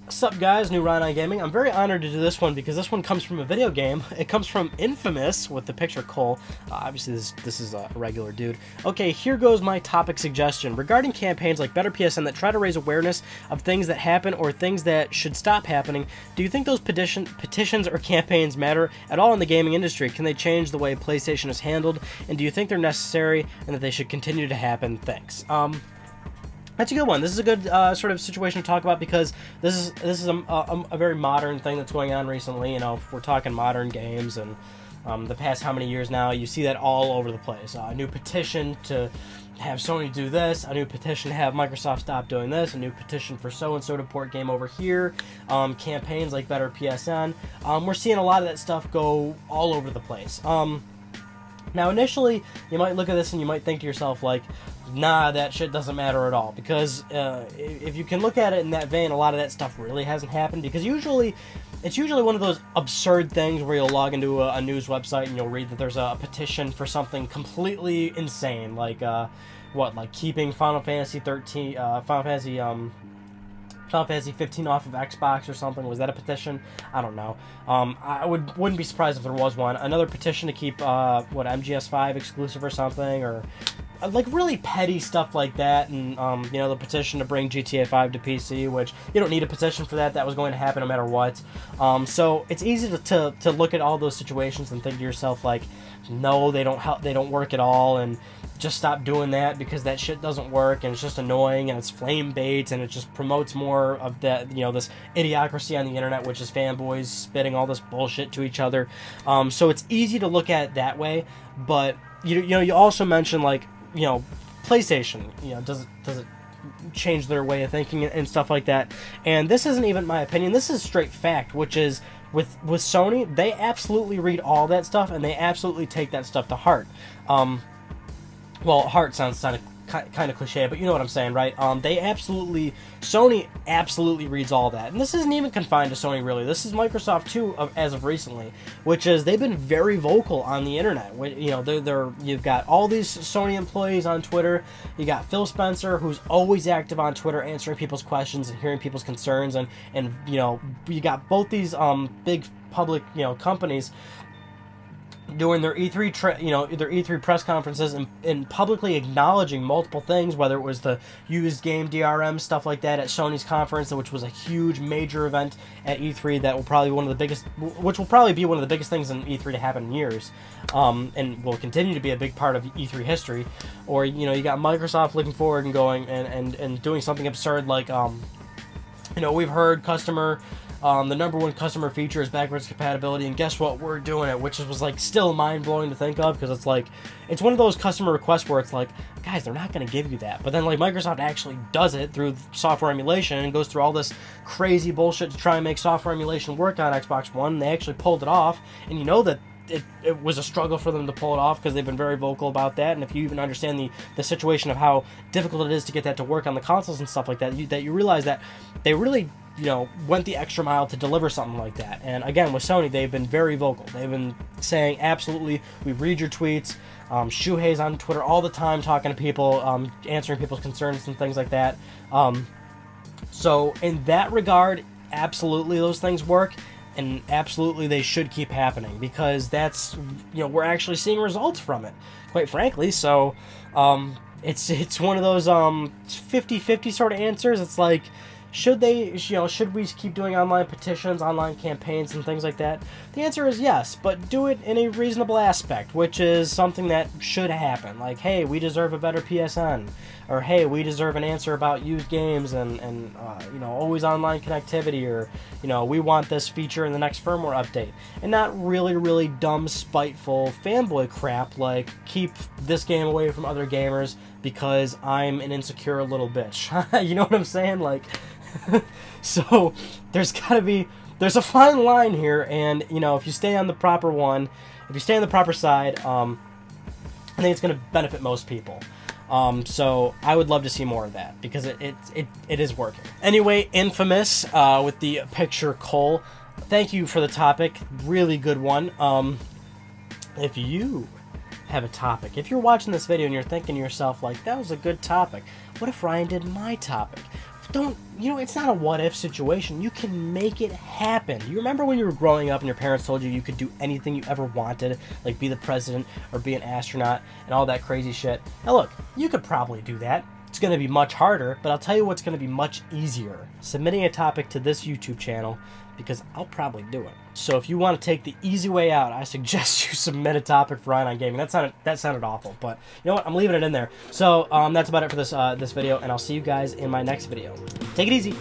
What's up, guys? New Ryan on Gaming. I'm very honored to do this one because this one comes from a video game. It comes from Infamous with the picture Cole. Obviously, this is a regular dude. Okay, here goes my topic suggestion. Regarding campaigns like Better PSN that try to raise awareness of things that happen or things that should stop happening, do you think those petitions or campaigns matter at all in the gaming industry? Can they change the way PlayStation is handled? And do you think they're necessary and that they should continue to happen? Thanks. That's a good one. This is a good sort of situation to talk about because this is a very modern thing that's going on recently. You know, if we're talking modern games and the past how many years now, you see that all over the place. A new petition to have Sony do this, a new petition to have Microsoft stop doing this, a new petition for so-and-so to port game over here, campaigns like Better PSN. We're seeing a lot of that stuff go all over the place. Now, initially, you might look at this and you might think to yourself, like, nah, that shit doesn't matter at all. Because if you can look at it in that vein, a lot of that stuff really hasn't happened. Because it's usually one of those absurd things where you'll log into a news website and you'll read that there's a petition for something completely insane. Like, like keeping Final Fantasy 15 off of Xbox or something. Was that a petition? I don't know. I wouldn't be surprised if there was one. Another petition to keep MGS5 exclusive or something, or like really petty stuff like that. And you know, the petition to bring GTA 5 to PC, which you don't need a petition for that. That was going to happen no matter what. So it's easy to look at all those situations and think to yourself, like, no, they don't work at all, and just stop doing that because that shit doesn't work and it's just annoying and it's flame bait and it just promotes more of that, you know, this idiocracy on the internet, which is fanboys spitting all this bullshit to each other. So it's easy to look at it that way, but you also mentioned, like, you know, PlayStation, you know, does it change their way of thinking and stuff like that? And this isn't even my opinion, this is straight fact, which is with Sony, they absolutely read all that stuff and they absolutely take that stuff to heart. Well, heart sounds kind of cliche, but you know what I'm saying, right? Sony absolutely reads all that. And this isn't even confined to Sony, really. This is Microsoft, too, as of recently, which is they've been very vocal on the internet. You know, you've got all these Sony employees on Twitter. You got Phil Spencer, who's always active on Twitter, answering people's questions and hearing people's concerns. And you know, you got both these big public, you know, companies doing their E3 press conferences and publicly acknowledging multiple things, whether it was the used game DRM stuff like that at Sony's conference, which was a huge major event at E3 that will probably be one of the biggest things in E3 to happen in years, and will continue to be a big part of E3 history. Or, you know, you got Microsoft looking forward and going and doing something absurd like, you know, we've heard the number one customer feature is backwards compatibility, and guess what? We're doing it, which was like still mind-blowing to think of, because it's like, it's one of those customer requests where it's like, guys, they're not going to give you that. But then, like, Microsoft actually does it through software emulation and goes through all this crazy bullshit to try and make software emulation work on Xbox One, and they actually pulled it off. And you know that it was a struggle for them to pull it off because they've been very vocal about that. And if you even understand the situation of how difficult it is to get that to work on the consoles and stuff like that, you realize that they really, you know, went the extra mile to deliver something like that. And again, with Sony, they've been very vocal. They've been saying, absolutely, we read your tweets. Shuhei's on Twitter all the time talking to people, answering people's concerns and things like that. So in that regard, absolutely those things work, and absolutely they should keep happening, because that's, you know, we're actually seeing results from it, quite frankly. So it's one of those 50-50 sort of answers. It's like, should we keep doing online petitions, online campaigns, and things like that? The answer is yes, but do it in a reasonable aspect, which is something that should happen. Like, hey, we deserve a better PSN, or hey, we deserve an answer about used games and you know, always online connectivity, or, you know, we want this feature in the next firmware update, and not really dumb, spiteful fanboy crap like keep this game away from other gamers because I'm an insecure little bitch. You know what I'm saying? Like. So there's a fine line here, and, you know, if you stay on the proper one, if you stay on the proper side, I think it's going to benefit most people. So I would love to see more of that, because it is working. Anyway, Infamous with the picture Cole, thank you for the topic, really good one. If you have a topic, if you're watching this video and you're thinking to yourself, like, that was a good topic, what if Ryan did my topic? don't, you know, it's not a what-if situation. You can make it happen. You remember when you were growing up and your parents told you you could do anything you ever wanted, like be the president or be an astronaut and all that crazy shit? Now look, you could probably do that. It's going to be much harder, but I'll tell you what's going to be much easier. Submitting a topic to this YouTube channel, because I'll probably do it. So if you want to take the easy way out, I suggest you submit a topic for Ryan on Gaming. That sounded awful, but you know what? I'm leaving it in there. So that's about it for this this video, and I'll see you guys in my next video. Take it easy.